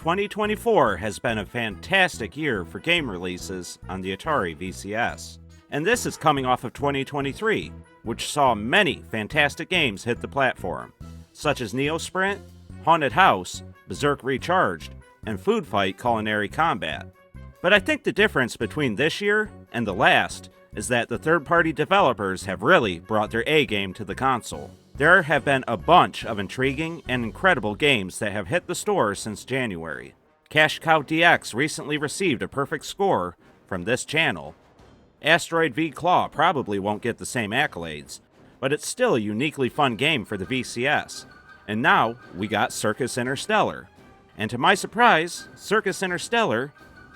2024 has been a fantastic year for game releases on the Atari VCS. And this is coming off of 2023, which saw many fantastic games hit the platform, such as Neo Sprint, Haunted House, Berserk Recharged, and Food Fight Culinary Combat. But I think the difference between this year and the last is that the third-party developers have really brought their A-game to the console. There have been a bunch of intriguing and incredible games that have hit the store since January. Cash Cow DX recently received a perfect score from this channel. Asteroid V Claw probably won't get the same accolades, but it's still a uniquely fun game for the VCS. And now, we got Circus Interstellar. And to my surprise, Circus Interstellar,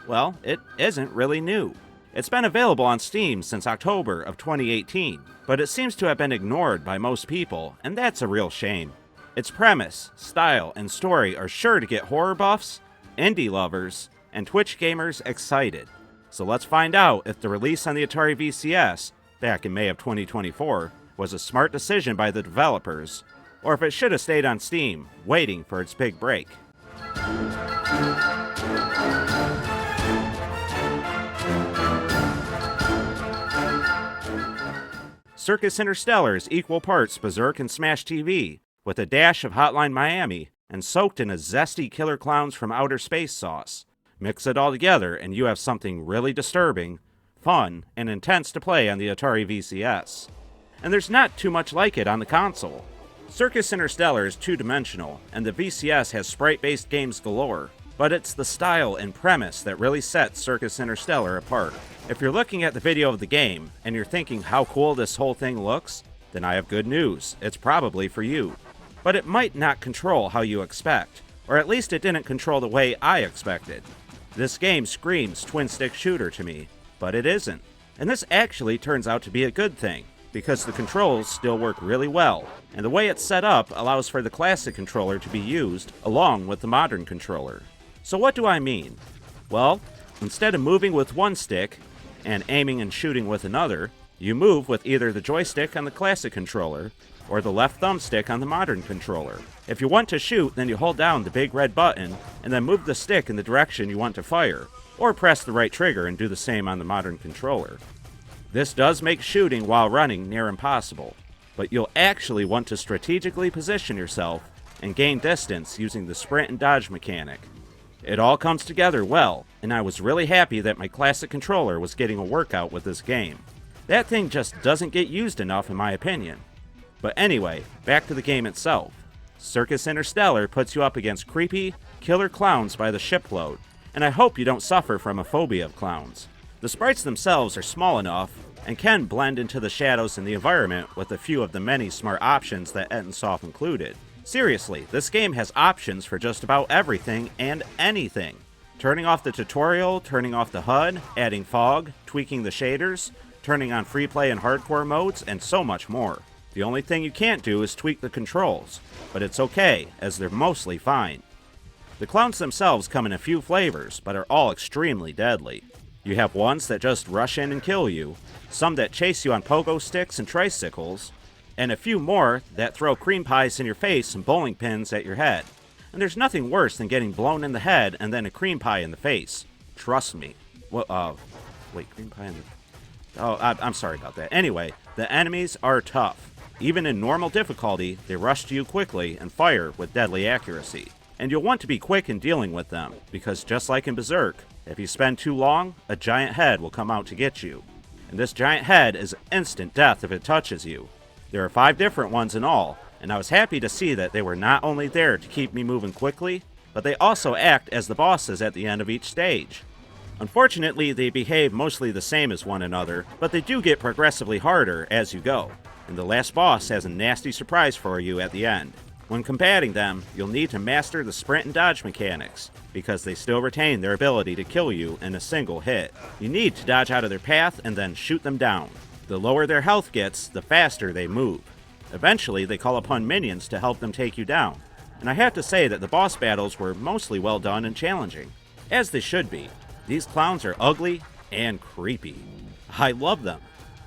well, it isn't really new. It's been available on Steam since October of 2018, but it seems to have been ignored by most people, and that's a real shame. Its premise, style, and story are sure to get horror buffs, indie lovers, and Twitch gamers excited. So let's find out if the release on the Atari VCS, back in May of 2024, was a smart decision by the developers, or if it should have stayed on Steam, waiting for its big break. Circus Interstellar is equal parts Berserk and Smash TV, with a dash of Hotline Miami, and soaked in a zesty Killer Clowns from Outer Space sauce. Mix it all together and you have something really disturbing, fun, and intense to play on the Atari VCS. And there's not too much like it on the console. Circus Interstellar is two-dimensional, and the VCS has sprite-based games galore, but it's the style and premise that really sets Circus Interstellar apart. If you're looking at the video of the game, and you're thinking how cool this whole thing looks, then I have good news, it's probably for you. But it might not control how you expect, or at least it didn't control the way I expected. This game screams twin-stick shooter to me, but it isn't. And this actually turns out to be a good thing, because the controls still work really well, and the way it's set up allows for the classic controller to be used along with the modern controller. So what do I mean? Well, instead of moving with one stick, and aiming and shooting with another, you move with either the joystick on the classic controller, or the left thumbstick on the modern controller. If you want to shoot, then you hold down the big red button, and then move the stick in the direction you want to fire, or press the right trigger and do the same on the modern controller. This does make shooting while running near impossible, but you'll actually want to strategically position yourself and gain distance using the sprint and dodge mechanic. It all comes together well, and I was really happy that my classic controller was getting a workout with this game. That thing just doesn't get used enough in my opinion. But anyway, back to the game itself. Circus Interstellar puts you up against creepy, killer clowns by the shipload, and I hope you don't suffer from a phobia of clowns. The sprites themselves are small enough, and can blend into the shadows in the environment with a few of the many smart options that Ettinsoft included. Seriously, this game has options for just about everything and anything. Turning off the tutorial, turning off the HUD, adding fog, tweaking the shaders, turning on free play and hardcore modes, and so much more. The only thing you can't do is tweak the controls, but it's okay, as they're mostly fine. The clowns themselves come in a few flavors, but are all extremely deadly. You have ones that just rush in and kill you, some that chase you on pogo sticks and tricycles, and a few more that throw cream pies in your face and bowling pins at your head. And there's nothing worse than getting blown in the head and then a cream pie in the face. Trust me. Wait, cream pie in the... Oh, I'm sorry about that. Anyway, the enemies are tough. Even in normal difficulty, they rush to you quickly and fire with deadly accuracy. And you'll want to be quick in dealing with them, because just like in Berserk, if you spend too long, a giant head will come out to get you. And this giant head is instant death if it touches you. There are 5 different ones in all, and I was happy to see that they were not only there to keep me moving quickly, but they also act as the bosses at the end of each stage. Unfortunately, they behave mostly the same as one another, but they do get progressively harder as you go, and the last boss has a nasty surprise for you at the end. When combating them, you'll need to master the sprint and dodge mechanics, because they still retain their ability to kill you in a single hit. You need to dodge out of their path and then shoot them down. The lower their health gets, the faster they move. Eventually, they call upon minions to help them take you down, and I have to say that the boss battles were mostly well done and challenging, as they should be. These clowns are ugly and creepy. I love them.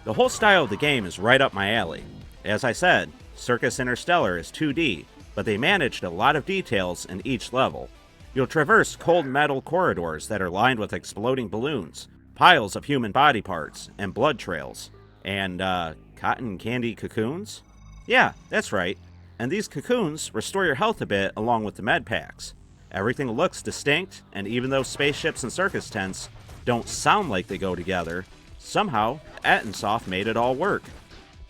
The whole style of the game is right up my alley. As I said, Circus Interstellar is 2D, but they managed a lot of details in each level. You'll traverse cold metal corridors that are lined with exploding balloons, piles of human body parts, and blood trails. And, cotton candy cocoons? Yeah, that's right. And these cocoons restore your health a bit along with the med packs. Everything looks distinct, and even though spaceships and circus tents don't sound like they go together, somehow Ettinsoft made it all work.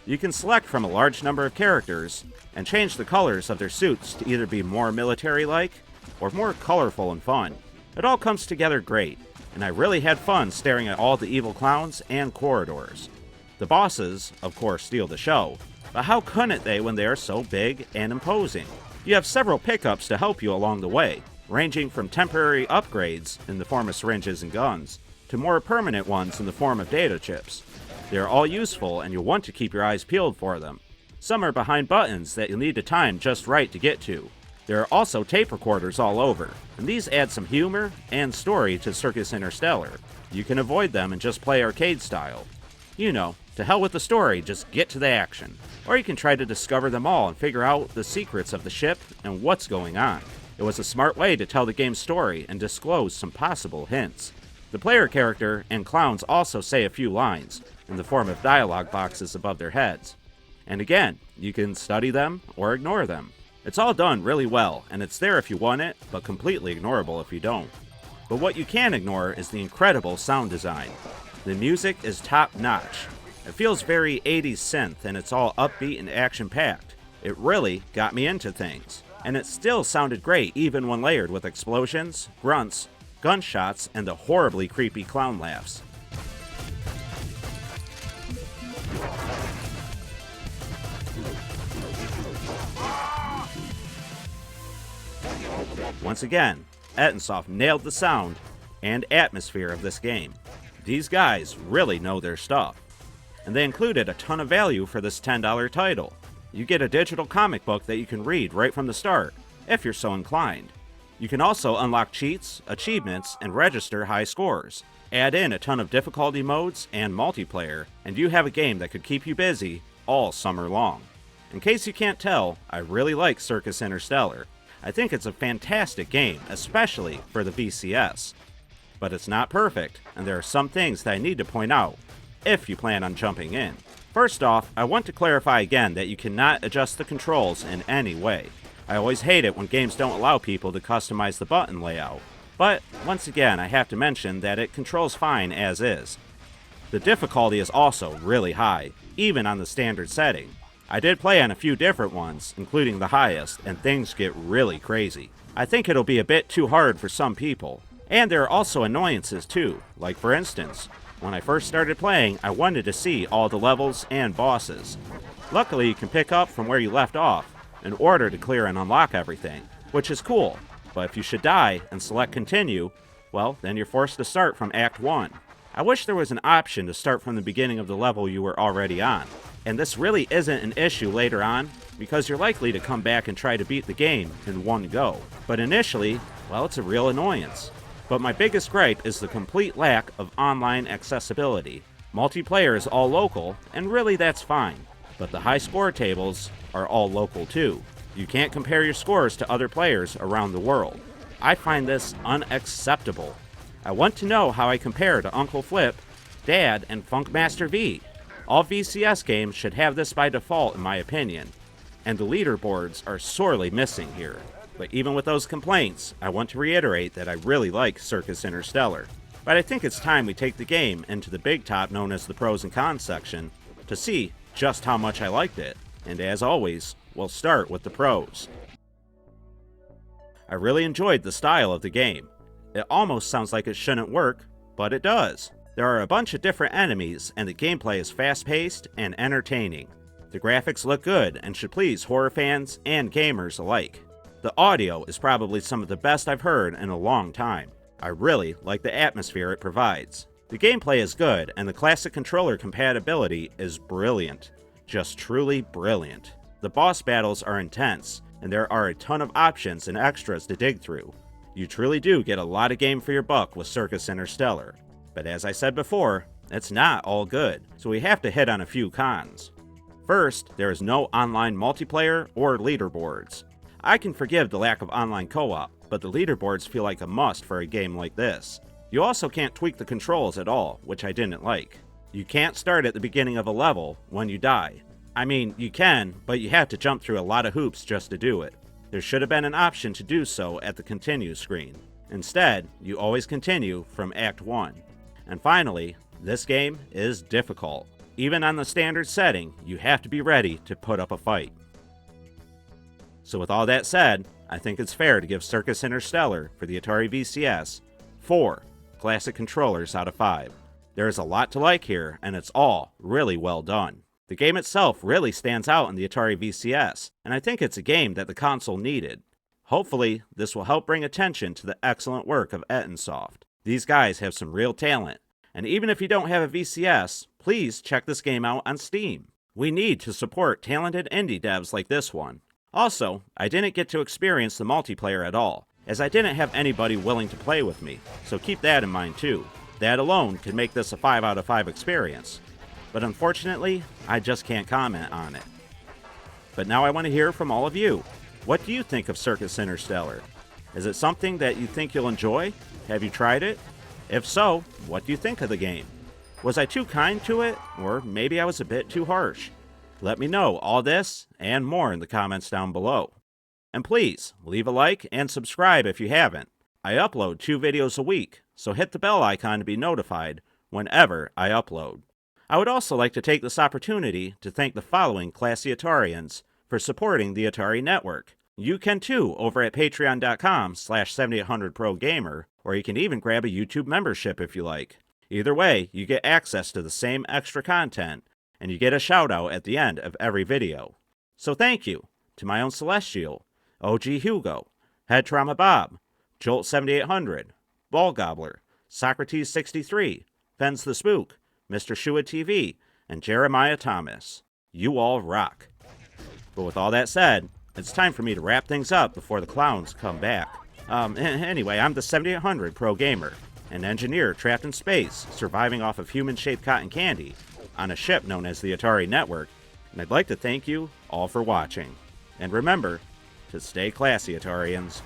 You can select from a large number of characters and change the colors of their suits to either be more military-like or more colorful and fun. It all comes together great, and I really had fun staring at all the evil clowns and corridors. The bosses, of course, steal the show, but how couldn't they when they are so big and imposing? You have several pickups to help you along the way, ranging from temporary upgrades in the form of syringes and guns, to more permanent ones in the form of data chips. They are all useful, and you'll want to keep your eyes peeled for them. Some are behind buttons that you'll need to time just right to get to. There are also tape recorders all over, and these add some humor and story to Circus Interstellar. You can avoid them and just play arcade style. You know, to hell with the story, just get to the action. Or you can try to discover them all and figure out the secrets of the ship and what's going on. It was a smart way to tell the game's story and disclose some possible hints. The player character and clowns also say a few lines, in the form of dialogue boxes above their heads. And again, you can study them or ignore them. It's all done really well, and it's there if you want it, but completely ignorable if you don't. But what you can ignore is the incredible sound design. The music is top-notch. It feels very 80s synth, and it's all upbeat and action-packed. It really got me into things. And it still sounded great even when layered with explosions, grunts, gunshots, and the horribly creepy clown laughs. Once again, Ettinsoft nailed the sound and atmosphere of this game. These guys really know their stuff. And they included a ton of value for this $10 title. You get a digital comic book that you can read right from the start, if you're so inclined. You can also unlock cheats, achievements, and register high scores. Add in a ton of difficulty modes and multiplayer, and you have a game that could keep you busy all summer long. In case you can't tell, I really like Circus Interstellar. I think it's a fantastic game, especially for the VCS. But it's not perfect, and there are some things that I need to point out, if you plan on jumping in. First off, I want to clarify again that you cannot adjust the controls in any way. I always hate it when games don't allow people to customize the button layout. But, once again, I have to mention that it controls fine as is. The difficulty is also really high, even on the standard setting. I did play on a few different ones, including the highest, and things get really crazy. I think it'll be a bit too hard for some people. And there are also annoyances too, like for instance, when I first started playing, I wanted to see all the levels and bosses. Luckily, you can pick up from where you left off in order to clear and unlock everything, which is cool, but if you should die and select continue, well, then you're forced to start from Act 1. I wish there was an option to start from the beginning of the level you were already on. And this really isn't an issue later on, because you're likely to come back and try to beat the game in one go. But initially, well, it's a real annoyance. But my biggest gripe is the complete lack of online accessibility. Multiplayer is all local, and really that's fine. But the high score tables are all local too. You can't compare your scores to other players around the world. I find this unacceptable. I want to know how I compare to Uncle Flip, Dad, and Funkmaster V. All VCS games should have this by default in my opinion, and the leaderboards are sorely missing here. But even with those complaints, I want to reiterate that I really like Circus Interstellar. But I think it's time we take the game into the big top known as the pros and cons section to see just how much I liked it. And as always, we'll start with the pros. I really enjoyed the style of the game. It almost sounds like it shouldn't work, but it does. There are a bunch of different enemies, and the gameplay is fast-paced and entertaining. The graphics look good and should please horror fans and gamers alike. The audio is probably some of the best I've heard in a long time. I really like the atmosphere it provides. The gameplay is good, and the classic controller compatibility is brilliant. Just truly brilliant. The boss battles are intense, and there are a ton of options and extras to dig through. You truly do get a lot of game for your buck with Circus Interstellar. But as I said before, it's not all good, so we have to hit on a few cons. First, there is no online multiplayer or leaderboards. I can forgive the lack of online co-op, but the leaderboards feel like a must for a game like this. You also can't tweak the controls at all, which I didn't like. You can't start at the beginning of a level when you die. I mean, you can, but you have to jump through a lot of hoops just to do it. There should have been an option to do so at the continue screen. Instead, you always continue from Act 1. And finally, this game is difficult. Even on the standard setting, you have to be ready to put up a fight. So with all that said, I think it's fair to give Circus Interstellar for the Atari VCS 4 classic controllers out of 5. There is a lot to like here, and it's all really well done. The game itself really stands out in the Atari VCS, and I think it's a game that the console needed. Hopefully, this will help bring attention to the excellent work of Ettinsoft. These guys have some real talent, and even if you don't have a VCS, please check this game out on Steam. We need to support talented indie devs like this one. Also, I didn't get to experience the multiplayer at all, as I didn't have anybody willing to play with me, so keep that in mind too. That alone could make this a 5 out of 5 experience. But unfortunately, I just can't comment on it. But now I want to hear from all of you. What do you think of Circus Interstellar? Is it something that you think you'll enjoy? Have you tried it? If so, what do you think of the game? Was I too kind to it, or maybe I was a bit too harsh? Let me know all this and more in the comments down below. And please, leave a like and subscribe if you haven't. I upload 2 videos a week, so hit the bell icon to be notified whenever I upload. I would also like to take this opportunity to thank the following classy Atarians for supporting the Atari Network. You can too over at patreon.com/7800progamer, or you can even grab a YouTube membership if you like. Either way, you get access to the same extra content, and you get a shout out at the end of every video. So thank you to my own Celestial, OG Hugo, Head Trauma Bob, Jolt 7800, Ball Gobbler, Socrates 63, Fens the Spook, Mr. Shua TV, and Jeremiah Thomas. You all rock. But with all that said, it's time for me to wrap things up before the clowns come back. Anyway, I'm the 7800 Pro Gamer, an engineer trapped in space, surviving off of human-shaped cotton candy on a ship known as the Atari Network, and I'd like to thank you all for watching. And remember to stay classy, Atarians.